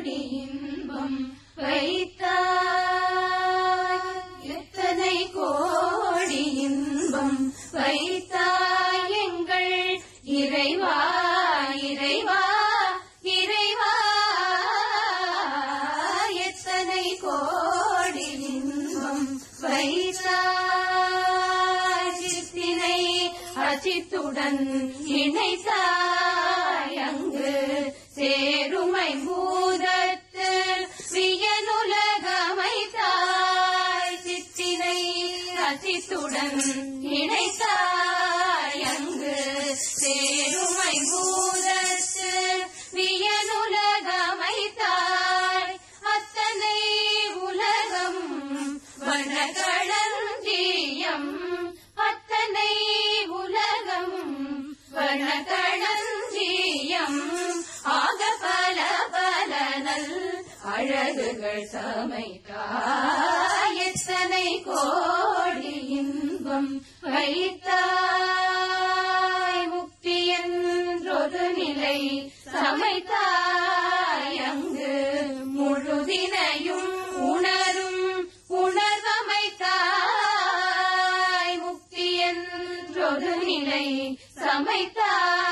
கோடி இன்பம் வைத்தாய், எத்தனை கோடி இன்பம் வைத்தாய் எங்கள் இறைவா இறைவா இறைவா. எத்தனை கோடி இன்பம் வைத்தாய், சித்தினை அசித்துடன் இணைத்தாய், அங்கு சேருமை பூதத்து வியனுலகமைத்தாய். சித்தினை அசித்துடன் இணைத்தாய், அங்கு சேருமை பூதத்து வியனுலகமைத்தாய். அத்தனை உலகம் வனகளஞ்சியம், அத்தனை உலகம் வனகளஞ்சியம் ஆக பல பல நல் அழகுகள் சமைத்தாய். எத்தனை கோடி இன்பம் வைத்தாய், முக்தி என்றொரு நிலை சமைத்தாய், அங்கு முழுதினையும் உணரும் உணர்வமைத்தாய். முக்தி என்றொரு நிலை சமைத்தாய்,